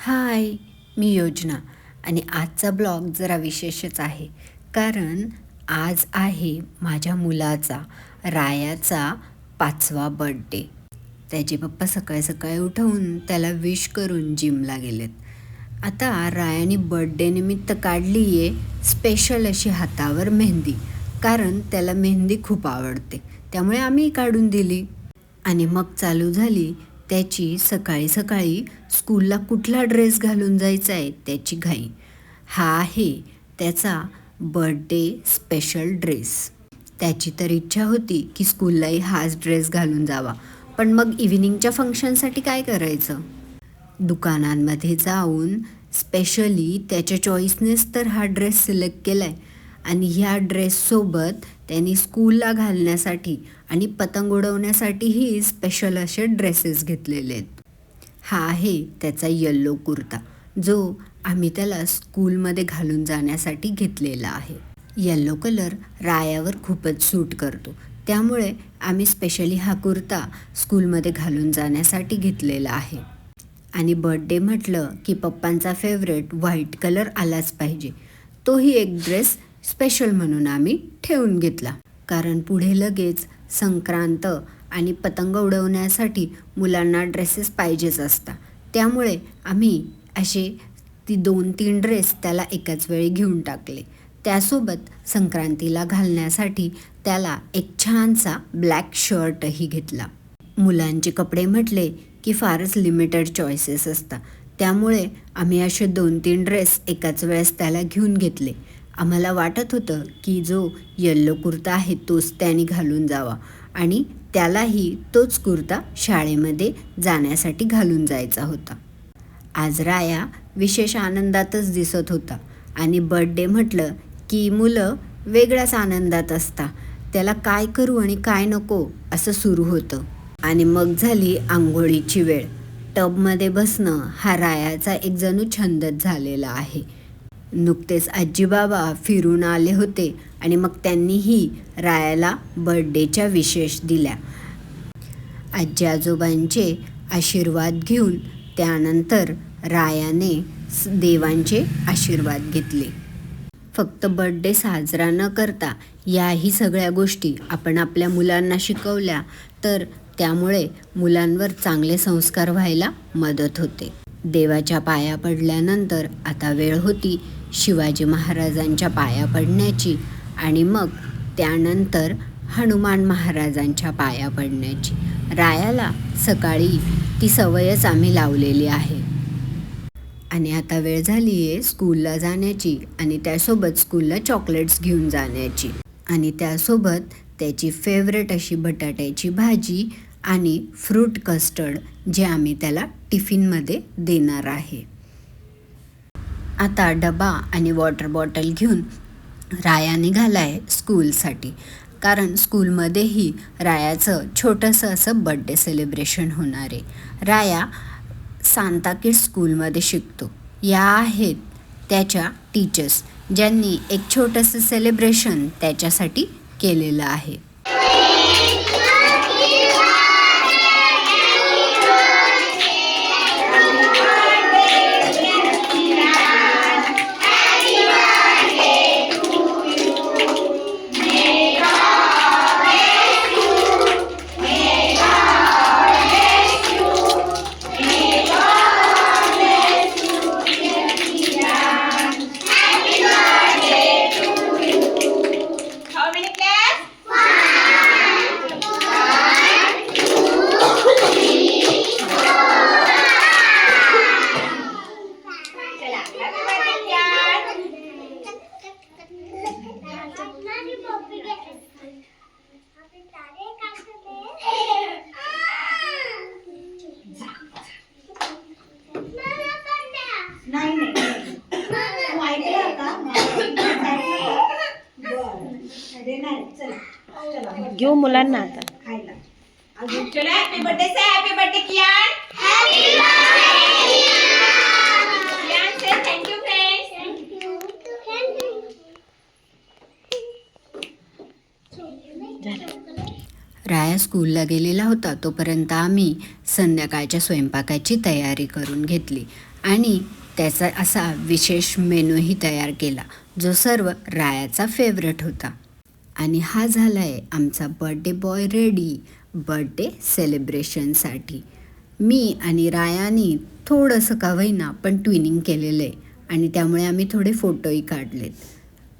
हाय, मी योजना आणि आजचा ब्लॉग जरा विशेषच आहे. कारण आज आहे माझ्या मुलाचा, रायाचा 5वा बर्थडे. त्याचे पप्पा सकाळी सकाळी उठवून त्याला विश करून जिमला गेलेत. आता रायाने बर्थडे निमित्त काढली आहे स्पेशल अशी हातावर मेहंदी. कारण त्याला मेहंदी खूप आवडते, त्यामुळे आम्ही काढून दिली. आणि मग चालू झाली त्याची सकाळी सकाळी स्कूलला कुठला ड्रेस घालून जायचा आहे त्याची घाई. हा आहे त्याचा बर्थडे स्पेशल ड्रेस. त्याची तर इच्छा होती की स्कूललाही हाच ड्रेस घालून जावा, पण मग इव्हिनिंगच्या फंक्शनसाठी काय करायचं. दुकानांमध्ये जाऊन स्पेशली त्याच्या चॉईसनेच तर हा ड्रेस सिलेक्ट केला आहे. आणि ह्या ड्रेससोबत त्यांनी स्कूलला घालण्यासाठी आणि पतंग उडवण्यासाठीही स्पेशल असे ड्रेसेस घेतलेले आहेत. हा आहे त्याचा येल्लो कुर्ता, जो आम्ही त्याला स्कूलमध्ये घालून जाण्यासाठी घेतलेला आहे. येल्लो कलर रायावर खूपच सूट करतो, त्यामुळे आम्ही स्पेशली हा कुर्ता स्कूलमध्ये घालून जाण्यासाठी घेतलेला आहे. आणि बर्थडे म्हटलं की पप्पांचा फेवरेट व्हाईट कलर आलाच पाहिजे. तोही एक ड्रेस स्पेशल म्हणून आम्ही ठेवून घेतला. कारण पुढे लगेच संक्रांत आणि पतंग उडवण्यासाठी मुलांना ड्रेसेस पाहिजेच असतात. त्यामुळे आम्ही असे 2-3 ड्रेस त्याला एकाच वेळी घेऊन टाकले. त्यासोबत संक्रांतीला घालण्यासाठी त्याला एक छानसा ब्लॅक शर्टही घेतला. मुलांचे कपडे म्हटले की फारच लिमिटेड चॉईसेस असतात, त्यामुळे आम्ही असे 2-3 ड्रेस एकाच वेळेस त्याला घेऊन घेतले. आम्हाला वाटत होतं की जो येल्लो कुर्ता आहे तोच त्याने घालून जावा आणि त्यालाही तोच कुर्ता शाळेमध्ये जाण्यासाठी घालून जायचा होता. आज राया विशेष आनंदातच दिसत होता. आणि बर्थडे म्हटलं की मुलं वेगळ्याच आनंदात असतात. त्याला काय करू आणि काय नको असं सुरू होतं. आणि मग झाली आंघोळीची वेळ. टबमध्ये बसणं हा रायाचा एक जणू छंदच झालेला आहे. नुकतेच आजीबाबा फिरून आले होते आणि मग त्यांनीही रायाला बर्थडेच्या विशेष दिल्या. आजी आजोबांचे आशीर्वाद घेऊन त्यानंतर रायाने देवांचे आशीर्वाद घेतले. फक्त बर्थडे साजरा न करता याही सगळ्या गोष्टी आपण आपल्या मुलांना शिकवल्या तर त्यामुळे मुलांवर चांगले संस्कार व्हायला मदत होते. देवाच्या पाया पडल्यानंतर आता वेळ होती शिवाजी महाराजांच्या पाया पडण्याची आणि मग त्यानंतर हनुमान महाराजांच्या पाया पडण्याची. रायाला सकाळी ती सवयच आम्ही लावलेली आहे. आणि आता वेळ झाली आहे स्कूलला जाण्याची आणि त्यासोबत स्कूलला चॉकलेट्स घेऊन जाण्याची. आणि त्यासोबत त्याची फेवरेट अशी बटाट्याची भाजी आणि फ्रूट कस्टर्ड जे आम्ही त्याला टिफिनमध्ये देणार आहे. आता डबा आणि वॉटर बॉटल घेऊन राया निघाला आहे स्कूलसाठी. कारण स्कूलमध्येही रायाचं छोटंसं असं बर्थडे सेलिब्रेशन होणार आहे. राया सांता किड्स स्कूलमध्ये शिकतो. या आहेत त्याच्या टीचर्स, ज्यांनी एक छोटंसं सेलिब्रेशन त्याच्यासाठी केलेलं आहे. घेऊ मुलांना आता. चलो happy birthday say happy birthday Kiyan. Happy birthday Kiyan say thank you friends. Raya स्कूलला गेलेला होता तोपर्यंत आम्ही संध्याकाळच्या स्वयंपाकाची तयारी करून घेतली. आणि त्याचा असा विशेष मेनूही तयार केला जो सर्व रायाचा फेवरेट होता. आणि हा झाला आहे आमचा बर्थडे बॉय रेडी बर्थडे सेलिब्रेशनसाठी. मी आणि रायाने थोडंसं का होईना पण ट्विनिंग केलेलं आहे आणि त्यामुळे आम्ही थोडे फोटोही काढलेत.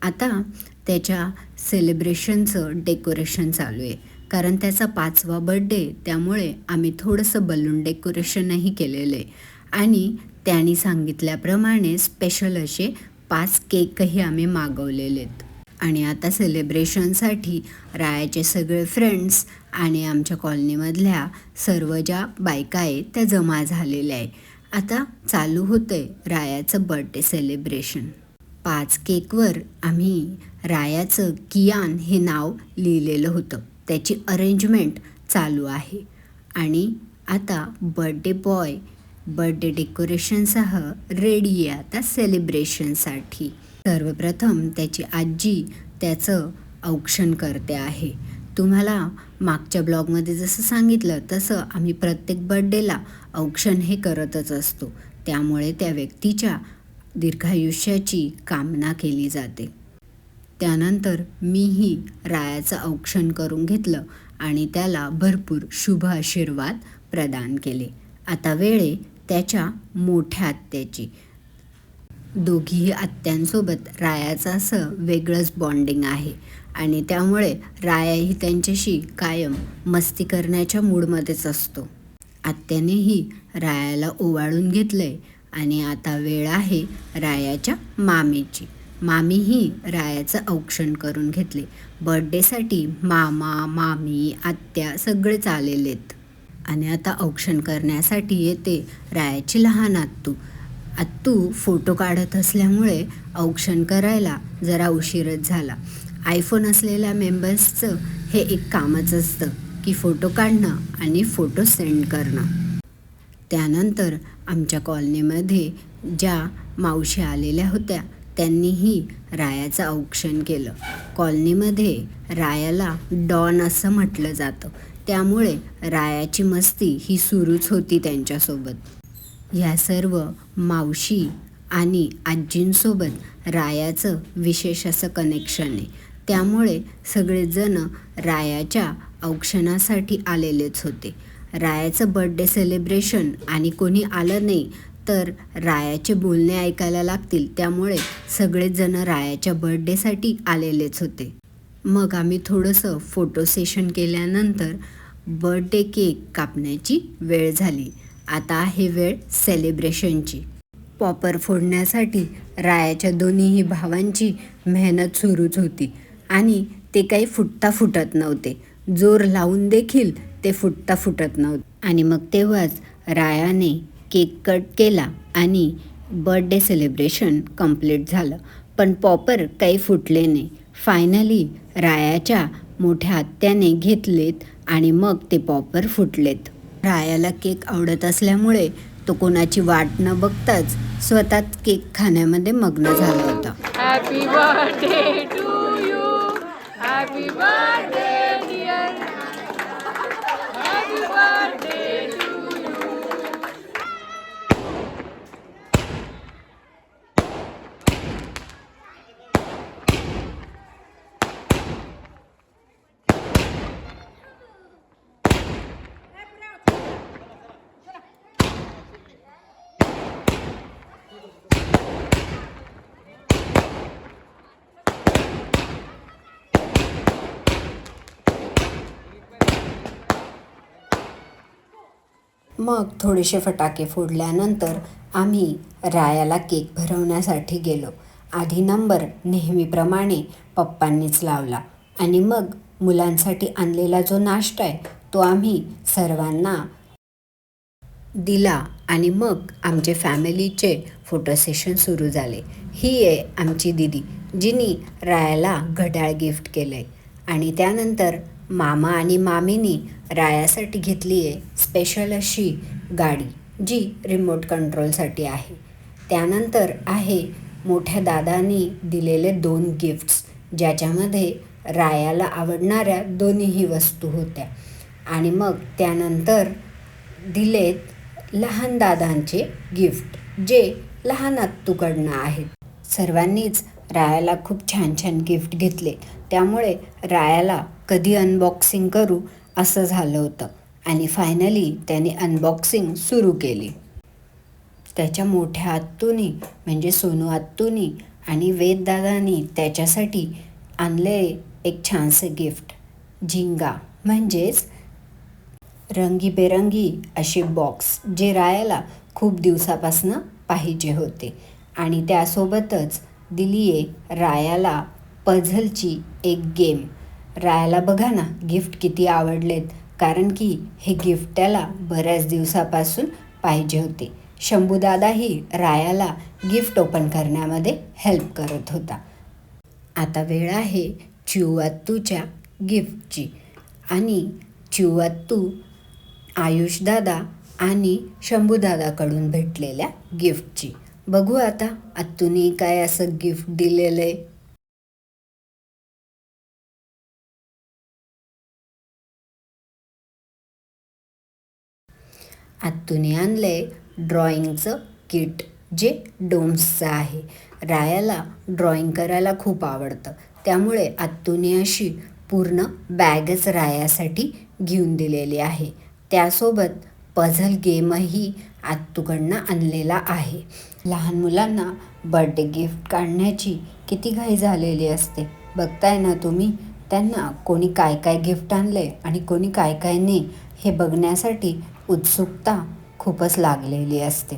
आता त्याच्या सेलिब्रेशनचं डेकोरेशन चालू आहे कारण त्याचा 5वा बर्थडे, त्यामुळे आम्ही थोडंसं बलून डेकोरेशनही केलेलं आहे आणि त्यांनी सांगितल्याप्रमाणे स्पेशल असे 5 केकही आम्ही मागवलेले आहेत. आणि आता सेलिब्रेशनसाठी रायाचे सगळे फ्रेंड्स आणि आमच्या कॉलनीमधल्या सर्व ज्या बायका आहेत त्या जमा झालेल्या आहे. आता चालू होतं आहे रायाचं बर्थडे सेलिब्रेशन. 5 केकवर आम्ही रायाचं कियान हे नाव लिहिलेलं होतं. त्याची अरेंजमेंट चालू आहे आणि आता बर्थडे बॉय बर्थडे डेकोरेशनसह रेडी आहे आता सेलिब्रेशनसाठी. सर्वप्रथम त्याची आजी त्याचं औक्षण करते आहे. तुम्हाला मागच्या ब्लॉगमध्ये जसं सांगितलं तसं आम्ही प्रत्येक बर्थडेला औक्षण हे करतच असतो. त्यामुळे त्या व्यक्तीच्या दीर्घायुष्याची कामना केली जाते. त्यानंतर मीही रायाचं औक्षण करून घेतलं आणि त्याला भरपूर शुभ आशीर्वाद प्रदान केले. आता वेळ आहे त्याच्या मोठ्या आत्याची. दोघीही आत्यांसोबत रायाचं असं वेगळंच बॉन्डिंग आहे आणि त्यामुळे रायाही त्यांच्याशी कायम मस्ती करण्याच्या मूडमध्येच असतो. आत्यानेही रायाला ओवाळून घेतलंय आणि आता वेळ आहे रायाच्या मामीची. मामीही रायाचं औक्षण करून घेतले. बर्थडेसाठी मामा, मामी, आत्या सगळेच आलेलेत. आणि आता औक्षण करण्यासाठी येते रायाची लहान आत्तू. आत्तू फोटो काढत असल्यामुळे औक्षण करायला जरा उशीरच झाला. आयफोन असलेल्या मेंबर्सचं हे एक कामच असतं की फोटो काढणं आणि फोटो सेंड करणं. त्यानंतर आमच्या कॉलनीमध्ये ज्या मावशी आलेल्या होत्या त्यांनीही रायाचं औक्षण केलं. कॉलनीमध्ये रायाला डॉन असं म्हटलं जातं, त्यामुळे रायाची मस्ती ही सुरूच होती त्यांच्यासोबत. ह्या सर्व मावशी आणि आजींसोबत रायाचं विशेष असं कनेक्शन आहे. त्यामुळे सगळेजण रायाच्या औक्षणासाठी आलेलेच होते. रायाचं बर्थडे सेलिब्रेशन आणि कोणी आलं नाही तर रायाचे बोलणे ऐकायला लागतील, त्यामुळे सगळेजण रायाच्या बर्थडेसाठी आलेलेच होते. मग आम्ही थोडंसं फोटो सेशन केल्यानंतर बर्थडे केक कापण्याची वेळ झाली. आता आहे वेळ सेलिब्रेशनची. पॉपर फोडण्यासाठी रायाच्या दोन्हीही भावांची मेहनत सुरूच होती आणि ते काही फुटता फुटत नव्हते. जोर लावून देखील ते फुटता फुटत नव्हते. आणि मग तेव्हाच रायाने केक कट केला आणि बर्थडे सेलिब्रेशन कंप्लीट झालं. पण पॉपर काही फुटले नाही. फायनली रायाच्या मोठ्या आत्याने घेतलेत आणि मग ते पॉपर फुटलेत. रायाला केक आवडत असल्यामुळे तो कोणाची वाट न बघताच स्वतःच केक खाण्यामध्ये मग्न झाला होता. Happy birthday to you, happy birthday dear, happy birthday to you. मग थोडेसे फटाके फोडल्यानंतर आम्ही रायाला केक भरवण्यासाठी गेलो. आधी नंबर नेहमीप्रमाणे पप्पांनीच लावला आणि मग मुलांसाठी आणलेला जो नाश्ता आहे तो आम्ही सर्वांना दिला आणि मग आमचे फॅमिलीचे फोटो सेशन सुरू झाले. ही आहे आमची दीदी जिनी रायाला घड्याळ गिफ्ट केलं आहे. आणि त्यानंतर मामा आणि मामीनी रायासाठी घेतली आहे स्पेशल अशी गाडी जी रिमोट कंट्रोलसाठी आहे. त्यानंतर आहे मोठ्या दादानी दिलेले 2 गिफ्ट्स ज्याच्यामध्ये रायाला आवडणाऱ्या दोन्हीही वस्तू होत्या. आणि मग त्यानंतर दिलेत लहान दादांचे गिफ्ट जे लहान आत्तूकडनं आहेत. सर्वांनीच रायाला खूप छान छान गिफ्ट घेतले, त्यामुळे रायाला कधी अनबॉक्सिंग करू असं झालं होतं आणि फायनली त्याने अनबॉक्सिंग सुरू केली. त्याच्या मोठ्या आत्तूनी म्हणजे सोनू आत्तूनी आणि वेददादानी त्याच्यासाठी आणले एक छानसं गिफ्ट, झिंगा म्हणजेच रंगीबेरंगी असे बॉक्स जे रायाला खूप दिवसापासून पाहिजे होते. आणि त्यासोबतच दिली आहे रायाला पझलची एक गेम. रायाला बघा ना गिफ्ट किती आवडलेत, कारण की हे गिफ्ट त्याला बऱ्याच दिवसापासून पाहिजे होते. शंभूदादाही रायाला गिफ्ट ओपन करण्यामध्ये हेल्प करत होता. आता वेळ आहे चिवआत्तूच्या गिफ्टची आणि चिवआत्तू आयुषदादा आणि शंभूदादाकडून भेटलेल्या गिफ्टची. बघू आता आत्तूने काय असं गिफ्ट दिलेलं आहे. आत्तूने आणलंय ड्रॉइंगचं किट जे डोम्सचं आहे. रायाला ड्रॉइंग करायला खूप आवडतं, त्यामुळे आत्तूने अशी पूर्ण बॅगच रायासाठी घेऊन दिलेली आहे. त्यासोबत पझल गेमही आत्तूकडनं आणलेला आहे. लहान मुलांना बर्थडे गिफ्ट काढण्याची किती घाई झालेली असते बघताय ना तुम्ही. त्यांना कोणी काय काय गिफ्ट आणले आणि कोणी काय काय नाही हे बघण्यासाठी उत्सुकता खूपच लागलेली असते.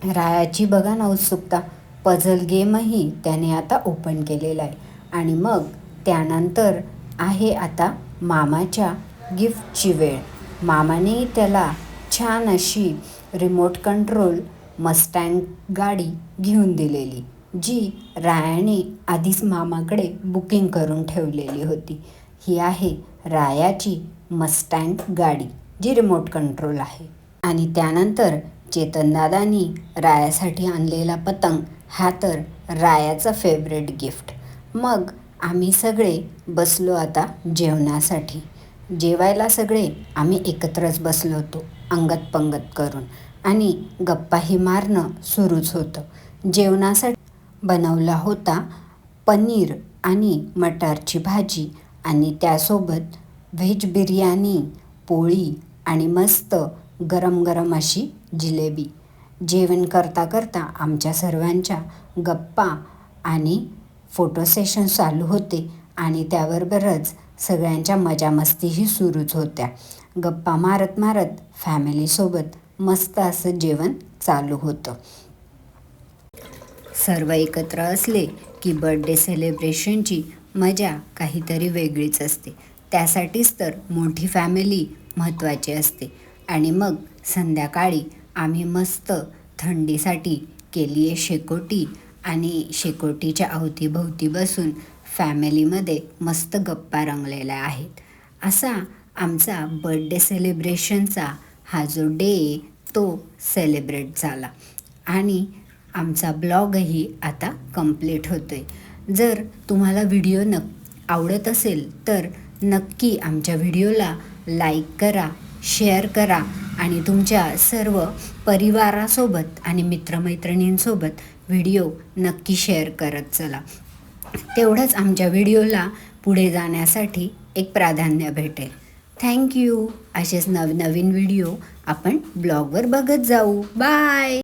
रायाची बघा ना उत्सुकता. पझल गेमही त्याने आता ओपन केलेला आहे आणि मग त्यानंतर आहे आता मामाच्या गिफ्टची वेळ. मामाने त्याला छान अशी रिमोट कंट्रोल मस्टँग गाडी घेऊन दिलेली, जी रायाने आधीच मामाकडे बुकिंग करून ठेवलेली होती. ही आहे रायाची मस्टँग गाडी जी रिमोट कंट्रोल आहे. आणि त्यानंतर चेतनदादांनी रायासाठी आणलेला पतंग, हा तर रायाचा फेवरेट गिफ्ट. मग आम्ही सगळे बसलो आता जेवणासाठी. जेवायला सगळे आम्ही एकत्रच बसलो होतो अंगत पंगत करून आणि गप्पाही मारणं सुरूच होतं. जेवणासाठी बनवला होता पनीर आणि मटारची भाजी आणि त्यासोबत व्हेज बिर्याणी, पोळी आणि मस्त गरम गरम अशी जिलेबी. जेवण करता करता आमच्या सर्वांच्या गप्पा आणि फोटो सेशन चालू होते आणि त्याबरोबरच सगळ्यांच्या मजामस्तीही सुरूच होत्या. गप्पा मारत मारत फॅमिलीसोबत मस्त असं जेवण चालू होतं. सर्व एकत्र असले की बर्थडे सेलिब्रेशनची मजा काहीतरी वेगळीच असते. त्यासाठीच तर मोठी फॅमिली महत्त्वाची असते. आणि मग संध्याकाळी आम्ही मस्त थंडीसाठी केली आहे शेकोटी आणि शेकोटीच्या अवतीभोवती बसून फॅमिलीमध्ये मस्त गप्पा रंगलेल्या आहेत. असा आमचा बर्थडे सेलिब्रेशनचा हा जो डे तो सेलिब्रेट झाला आणि आमचा ब्लॉगही आता कंप्लीट होतो आहे. जर तुम्हाला व्हिडिओ आवडत असेल तर नक्की आमच्या व्हिडिओला लाईक करा, शेअर करा आणि तुमच्या सर्व परिवारासोबत आणि मित्रमैत्रिणींसोबत व्हिडिओ नक्की शेअर करत चला. तेवढंच आमच्या व्हिडिओला पुढे जाण्यासाठी एक प्राधान्य भेटेल. थँक्यू. असेच नवनवीन व्हिडिओ आपण ब्लॉगवर बघत जाऊ. बाय.